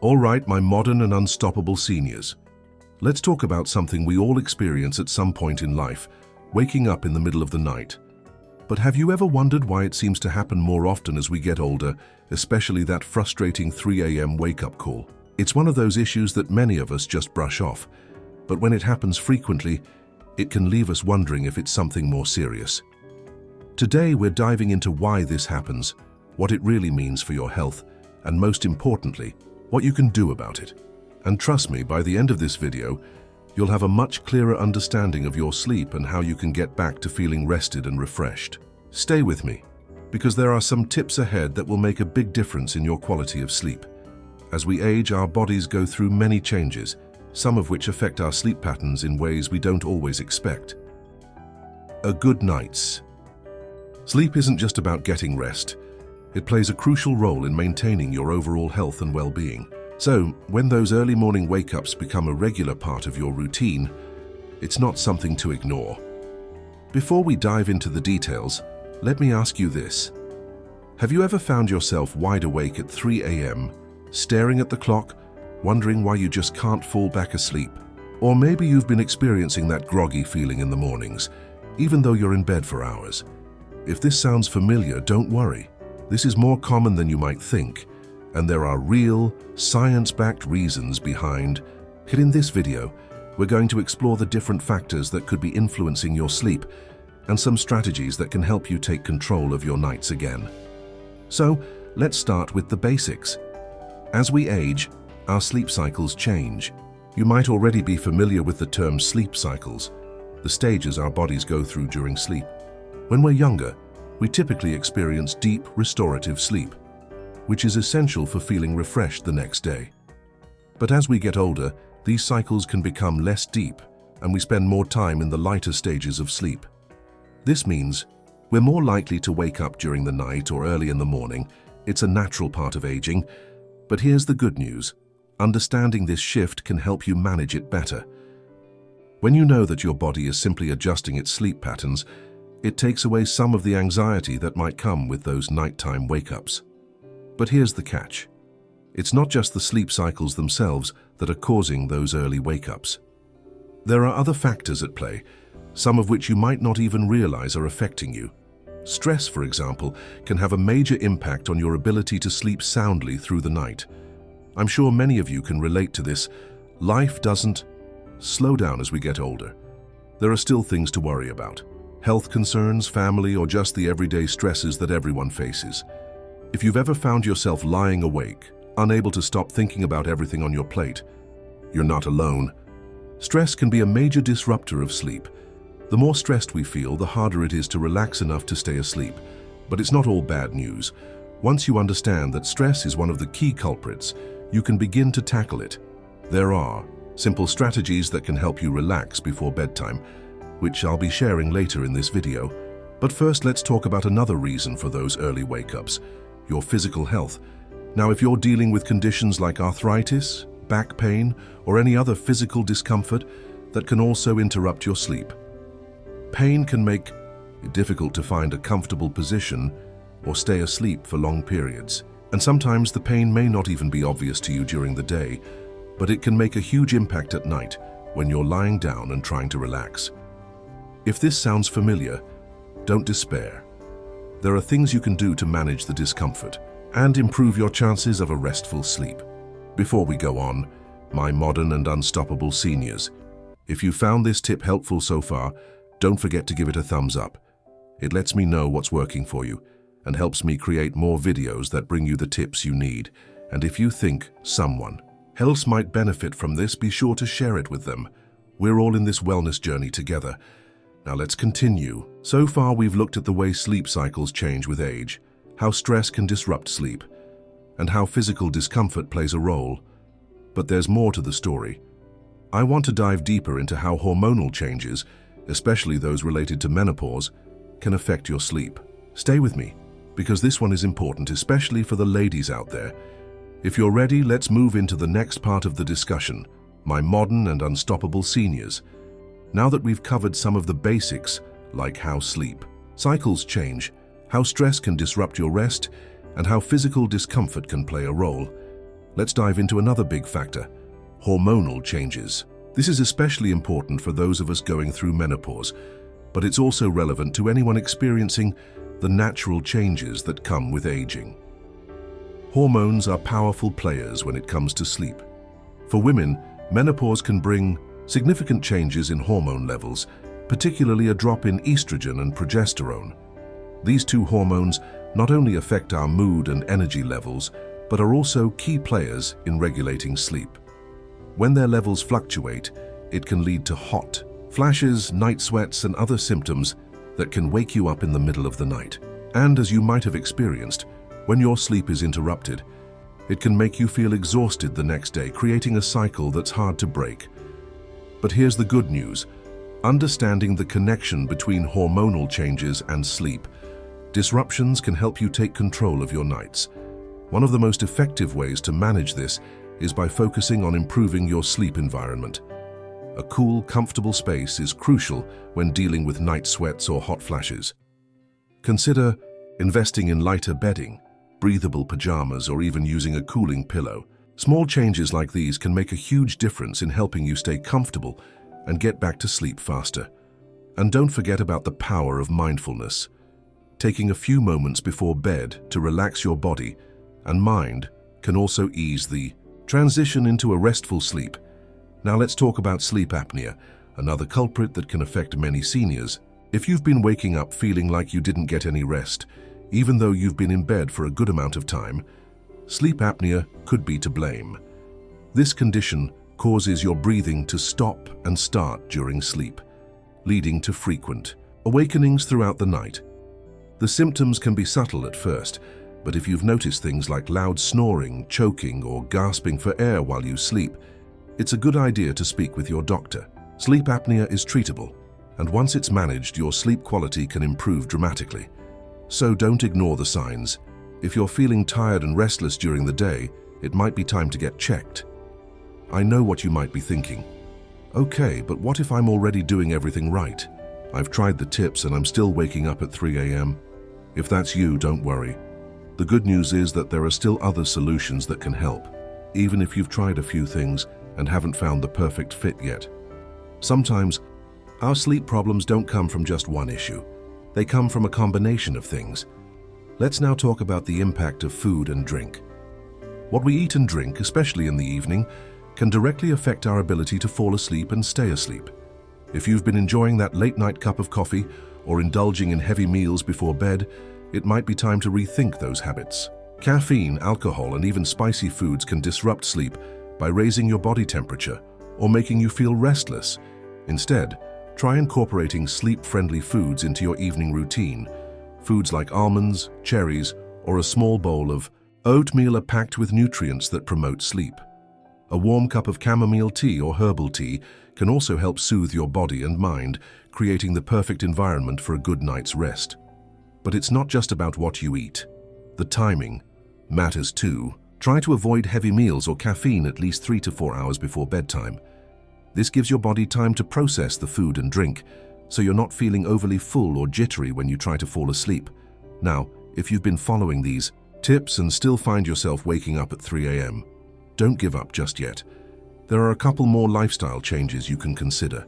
All right, my modern and unstoppable seniors. Let's talk about something we all experience at some point in life, waking up in the middle of the night. But have you ever wondered why it seems to happen more often as we get older, especially that frustrating 3 a.m. wake-up call? It's one of those issues that many of us just brush off, but when it happens frequently, it can leave us wondering if it's something more serious. Today, we're diving into why this happens, what it really means for your health, and most importantly, what you can do about it. And trust me, by the end of this video, you'll have a much clearer understanding of your sleep and how you can get back to feeling rested and refreshed. Stay with me, because there are some tips ahead that will make a big difference in your quality of sleep. As we age, our bodies go through many changes, some of which affect our sleep patterns in ways we don't always expect. A good night's sleep isn't just about getting rest. It plays a crucial role in maintaining your overall health and well-being. So, when those early morning wake-ups become a regular part of your routine, it's not something to ignore. Before we dive into the details, let me ask you this. Have you ever found yourself wide awake at 3 a.m., staring at the clock, wondering why you just can't fall back asleep? Or maybe you've been experiencing that groggy feeling in the mornings, even though you're in bed for hours. If this sounds familiar, don't worry. This is more common than you might think, and there are real, science-backed reasons behind it. In this video, we're going to explore the different factors that could be influencing your sleep and some strategies that can help you take control of your nights again. So, let's start with the basics. As we age, our sleep cycles change. You might already be familiar with the term sleep cycles, the stages our bodies go through during sleep. When we're younger, we typically experience deep, restorative sleep, which is essential for feeling refreshed the next day. But as we get older, these cycles can become less deep, and we spend more time in the lighter stages of sleep. This means we're more likely to wake up during the night or early in the morning. It's a natural part of aging, but here's the good news. Understanding this shift can help you manage it better. When you know that your body is simply adjusting its sleep patterns, it takes away some of the anxiety that might come with those nighttime wake-ups. But here's the catch. It's not just the sleep cycles themselves that are causing those early wake-ups. There are other factors at play, some of which you might not even realize are affecting you. Stress, for example, can have a major impact on your ability to sleep soundly through the night. I'm sure many of you can relate to this. Life doesn't slow down as we get older. There are still things to worry about. Health concerns, family, or just the everyday stresses that everyone faces. If you've ever found yourself lying awake, unable to stop thinking about everything on your plate, you're not alone. Stress can be a major disruptor of sleep. The more stressed we feel, the harder it is to relax enough to stay asleep. But it's not all bad news. Once you understand that stress is one of the key culprits, you can begin to tackle it. There are simple strategies that can help you relax before bedtime, which I'll be sharing later in this video. But first, let's talk about another reason for those early wake-ups, your physical health. Now, if you're dealing with conditions like arthritis, back pain, or any other physical discomfort that can also interrupt your sleep. Pain can make it difficult to find a comfortable position or stay asleep for long periods. And sometimes the pain may not even be obvious to you during the day, but it can make a huge impact at night when you're lying down and trying to relax. If this sounds familiar, don't despair. There are things you can do to manage the discomfort and improve your chances of a restful sleep. Before we go on, my modern and unstoppable seniors, if you found this tip helpful so far, don't forget to give it a thumbs up. It lets me know what's working for you and helps me create more videos that bring you the tips you need. And if you think someone else might benefit from this, be sure to share it with them. We're all in this wellness journey together. Now let's continue. So far we've looked at the way sleep cycles change with age, how stress can disrupt sleep, and how physical discomfort plays a role. But there's more to the story. I want to dive deeper into how hormonal changes, especially those related to menopause, can affect your sleep. Stay with me, because this one is important, especially for the ladies out there. If you're ready, let's move into the next part of the discussion, my modern and unstoppable seniors. Now that we've covered some of the basics, like how sleep cycles change, how stress can disrupt your rest, and how physical discomfort can play a role, Let's dive into another big factor: hormonal changes. This is especially important for those of us going through menopause, but it's also relevant to anyone experiencing the natural changes that come with aging. Hormones are powerful players when it comes to sleep. For women, menopause can bring significant changes in hormone levels, particularly a drop in estrogen and progesterone. These two hormones not only affect our mood and energy levels, but are also key players in regulating sleep. When their levels fluctuate, it can lead to hot flashes, night sweats, and other symptoms that can wake you up in the middle of the night. And as you might have experienced, when your sleep is interrupted, it can make you feel exhausted the next day, creating a cycle that's hard to break. But here's the good news. Understanding the connection between hormonal changes and sleep disruptions can help you take control of your nights. One of the most effective ways to manage this is by focusing on improving your sleep environment. A cool, comfortable space is crucial when dealing with night sweats or hot flashes. Consider investing in lighter bedding, breathable pajamas, or even using a cooling pillow. Small changes like these can make a huge difference in helping you stay comfortable and get back to sleep faster. And don't forget about the power of mindfulness. Taking a few moments before bed to relax your body and mind can also ease the transition into a restful sleep. Now let's talk about sleep apnea, another culprit that can affect many seniors. If you've been waking up feeling like you didn't get any rest, even though you've been in bed for a good amount of time, sleep apnea could be to blame. This condition causes your breathing to stop and start during sleep, leading to frequent awakenings throughout the night. The symptoms can be subtle at first, but if you've noticed things like loud snoring, choking, or gasping for air while you sleep, it's a good idea to speak with your doctor. Sleep apnea is treatable, and once it's managed, your sleep quality can improve dramatically. So don't ignore the signs. If you're feeling tired and restless during the day, it might be time to get checked. I know what you might be thinking. Okay, but what if I'm already doing everything right? I've tried the tips and I'm still waking up at 3 a.m. If that's you, don't worry. The good news is that there are still other solutions that can help, even if you've tried a few things and haven't found the perfect fit yet. Sometimes, our sleep problems don't come from just one issue. They come from a combination of things. Let's now talk about the impact of food and drink. What we eat and drink, especially in the evening, can directly affect our ability to fall asleep and stay asleep. If you've been enjoying that late-night cup of coffee or indulging in heavy meals before bed, it might be time to rethink those habits. Caffeine, alcohol, and even spicy foods can disrupt sleep by raising your body temperature or making you feel restless. Instead, try incorporating sleep-friendly foods into your evening routine. Foods like almonds, cherries, or a small bowl of oatmeal are packed with nutrients that promote sleep. A warm cup of chamomile tea or herbal tea can also help soothe your body and mind, creating the perfect environment for a good night's rest. But it's not just about what you eat. The timing matters too. Try to avoid heavy meals or caffeine at least 3 to 4 hours before bedtime. This gives your body time to process the food and drink, so you're not feeling overly full or jittery when you try to fall asleep. Now, if you've been following these tips and still find yourself waking up at 3 a.m., don't give up just yet. There are a couple more lifestyle changes you can consider.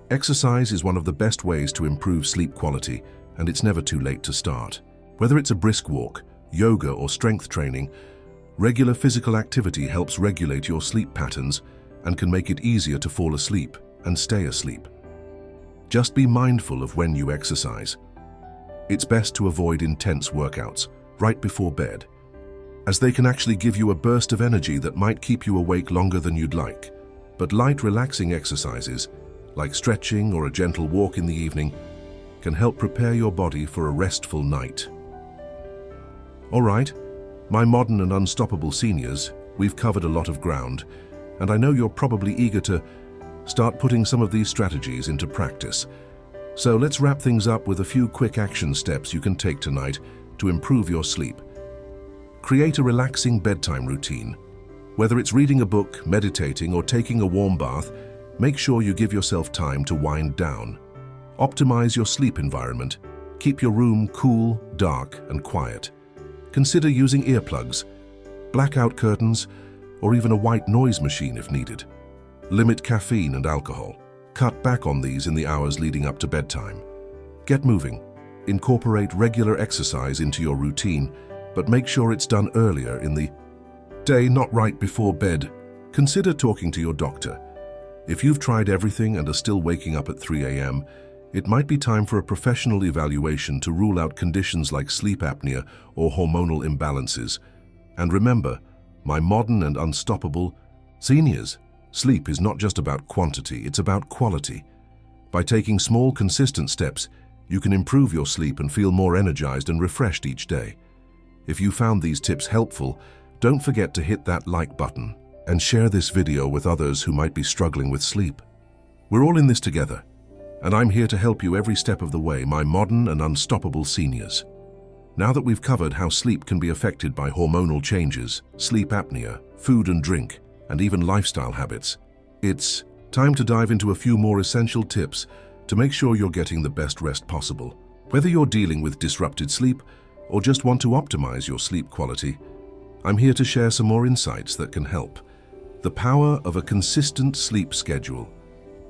Exercise is one of the best ways to improve sleep quality, and it's never too late to start. Whether it's a brisk walk, yoga, or strength training, regular physical activity helps regulate your sleep patterns and can make it easier to fall asleep and stay asleep. Just be mindful of when you exercise. It's best to avoid intense workouts right before bed, as they can actually give you a burst of energy that might keep you awake longer than you'd like. But light, relaxing exercises, like stretching or a gentle walk in the evening, can help prepare your body for a restful night. All right, my modern and unstoppable seniors, we've covered a lot of ground, and I know you're probably eager to start putting some of these strategies into practice. So let's wrap things up with a few quick action steps you can take tonight to improve your sleep. Create a relaxing bedtime routine. Whether it's reading a book, meditating, or taking a warm bath, make sure you give yourself time to wind down. Optimize your sleep environment. Keep your room cool, dark, and quiet. Consider using earplugs, blackout curtains, or even a white noise machine if needed. Limit caffeine and alcohol. Cut back on these in the hours leading up to bedtime. Get moving. Incorporate regular exercise into your routine, but make sure it's done earlier in the day, not right before bed. Consider talking to your doctor. If you've tried everything and are still waking up at 3 a.m., it might be time for a professional evaluation to rule out conditions like sleep apnea or hormonal imbalances. And remember, my modern and unstoppable seniors, sleep is not just about quantity, it's about quality. By taking small, consistent steps, you can improve your sleep and feel more energized and refreshed each day. If you found these tips helpful, don't forget to hit that like button and share this video with others who might be struggling with sleep. We're all in this together, and I'm here to help you every step of the way, my modern and unstoppable seniors. Now that we've covered how sleep can be affected by hormonal changes, sleep apnea, food and drink, and even lifestyle habits, it's time to dive into a few more essential tips to make sure you're getting the best rest possible. Whether you're dealing with disrupted sleep or just want to optimize your sleep quality, I'm here to share some more insights that can help. The power of a consistent sleep schedule.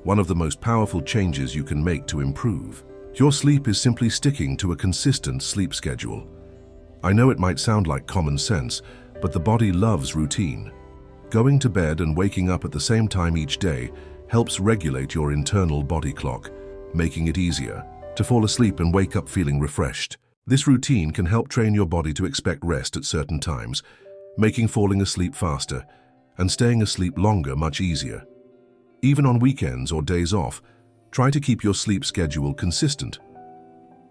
One of the most powerful changes you can make to improve your sleep is simply sticking to a consistent sleep schedule. I know it might sound like common sense, but the body loves routine. Going to bed and waking up at the same time each day helps regulate your internal body clock, making it easier to fall asleep and wake up feeling refreshed. This routine can help train your body to expect rest at certain times, making falling asleep faster and staying asleep longer much easier. Even on weekends or days off, try to keep your sleep schedule consistent.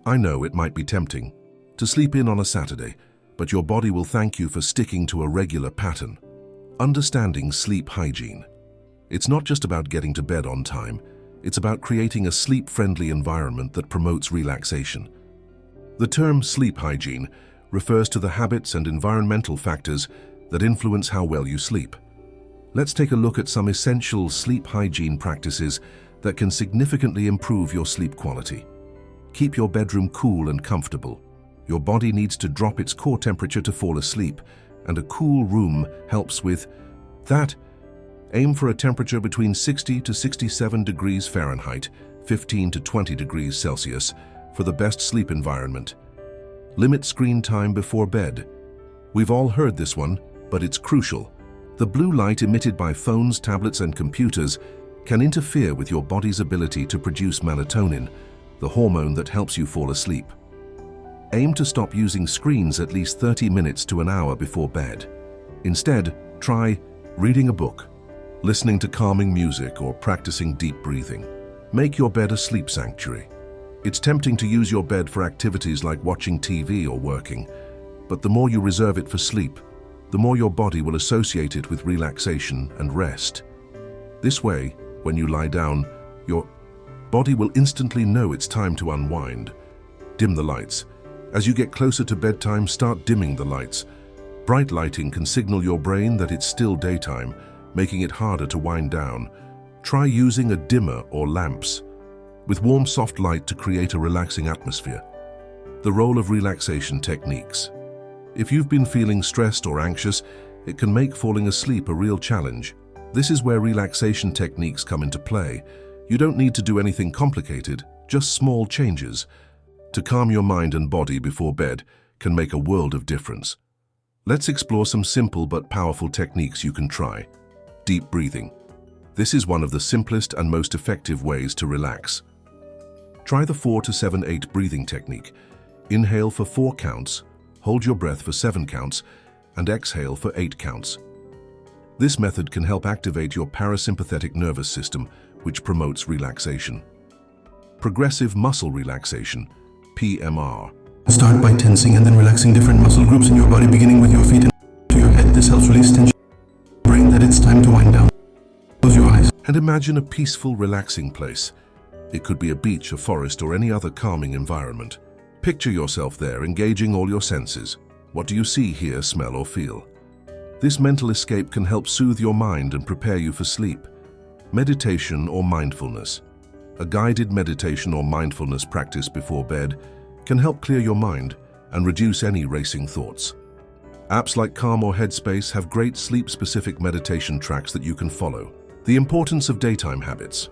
I know it might be tempting to sleep in on a Saturday, but your body will thank you for sticking to a regular pattern. Understanding sleep hygiene. It's not just about getting to bed on time, it's about creating a sleep-friendly environment that promotes relaxation. The term sleep hygiene refers to the habits and environmental factors that influence how well you sleep. Let's take a look at some essential sleep hygiene practices that can significantly improve your sleep quality. Keep your bedroom cool and comfortable. Your body needs to drop its core temperature to fall asleep, and a cool room helps with that. Aim for a temperature between 60 to 67 degrees Fahrenheit, 15 to 20 degrees Celsius, for the best sleep environment. Limit screen time before bed. We've all heard this one, but it's crucial. The blue light emitted by phones, tablets, and computers can interfere with your body's ability to produce melatonin, the hormone that helps you fall asleep. Aim to stop using screens at least 30 minutes to an hour before bed. Instead, try reading a book, listening to calming music, or practicing deep breathing. Make your bed a sleep sanctuary. It's tempting to use your bed for activities like watching TV or working, but the more you reserve it for sleep, the more your body will associate it with relaxation and rest. This way, when you lie down, your body will instantly know it's time to unwind. Dim the lights. As you get closer to bedtime, start dimming the lights. Bright lighting can signal your brain that it's still daytime, making it harder to wind down. Try using a dimmer or lamps with warm, soft light to create a relaxing atmosphere. The role of relaxation techniques. If you've been feeling stressed or anxious, it can make falling asleep a real challenge. This is where relaxation techniques come into play. You don't need to do anything complicated, just small changes to calm your mind and body before bed can make a world of difference. Let's explore some simple but powerful techniques you can try. Deep breathing. This is one of the simplest and most effective ways to relax. Try the 4 to 7 8 breathing technique. Inhale for 4 counts, hold your breath for 7 counts, and exhale for 8 counts. This method can help activate your parasympathetic nervous system, which promotes relaxation. Progressive muscle relaxation, PMR. Start by tensing and then relaxing different muscle groups in your body, beginning with your feet and to your head. This helps release tension in your brain that it's time to wind down. Close your eyes. And imagine a peaceful, relaxing place. It could be a beach, a forest, or any other calming environment. Picture yourself there, engaging all your senses. What do you see, hear, smell, or feel? This mental escape can help soothe your mind and prepare you for sleep. Meditation or mindfulness. A guided meditation or mindfulness practice before bed can help clear your mind and reduce any racing thoughts. Apps like Calm or Headspace have great sleep-specific meditation tracks that you can follow. The importance of daytime habits.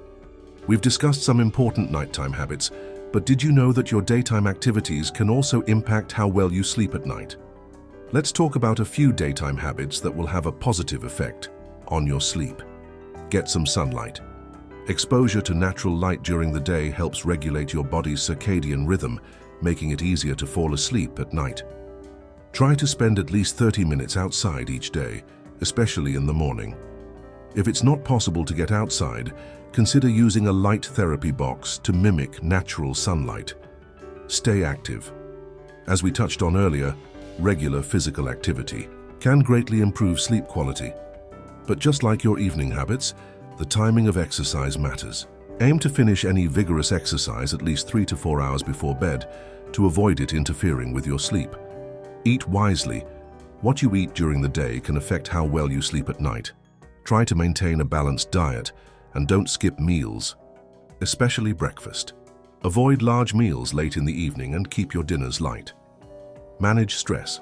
We've discussed some important nighttime habits, but did you know that your daytime activities can also impact how well you sleep at night? Let's talk about a few daytime habits that will have a positive effect on your sleep. Get some sunlight. Exposure to natural light during the day helps regulate your body's circadian rhythm, making it easier to fall asleep at night. Try to spend at least 30 minutes outside each day, especially in the morning. If it's not possible to get outside, consider using a light therapy box to mimic natural sunlight. Stay active. As we touched on earlier, regular physical activity can greatly improve sleep quality. But just like your evening habits, the timing of exercise matters. Aim to finish any vigorous exercise at least 3 to 4 hours before bed to avoid it interfering with your sleep. Eat wisely. What you eat during the day can affect how well you sleep at night. Try to maintain a balanced diet and don't skip meals, especially breakfast. Avoid large meals late in the evening and keep your dinners light. Manage stress.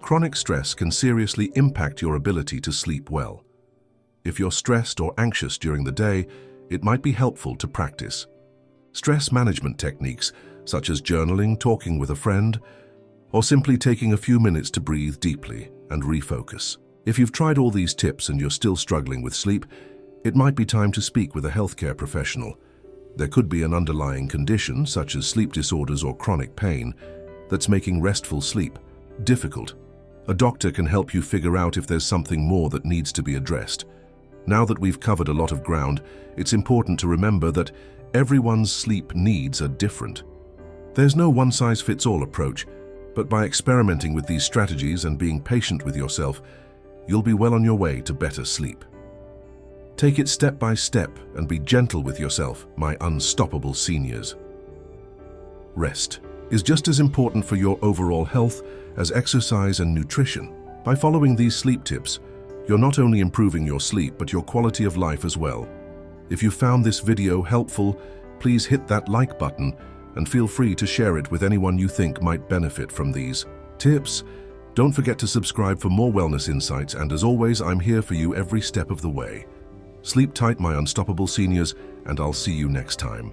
Chronic stress can seriously impact your ability to sleep well. If you're stressed or anxious during the day, it might be helpful to practice stress management techniques such as journaling, talking with a friend, or simply taking a few minutes to breathe deeply and refocus. If you've tried all these tips and you're still struggling with sleep, it might be time to speak with a healthcare professional. There could be an underlying condition, such as sleep disorders or chronic pain, that's making restful sleep difficult. A doctor can help you figure out if there's something more that needs to be addressed. Now that we've covered a lot of ground, it's important to remember that everyone's sleep needs are different. There's no one-size-fits-all approach, but by experimenting with these strategies and being patient with yourself, you'll be well on your way to better sleep. Take it step by step and be gentle with yourself, my unstoppable seniors. Rest is just as important for your overall health as exercise and nutrition. By following these sleep tips, you're not only improving your sleep, but your quality of life as well. If you found this video helpful, please hit that like button and feel free to share it with anyone you think might benefit from these tips. Don't forget to subscribe for more wellness insights, and as always, I'm here for you every step of the way. Sleep tight, my unstoppable seniors, and I'll see you next time.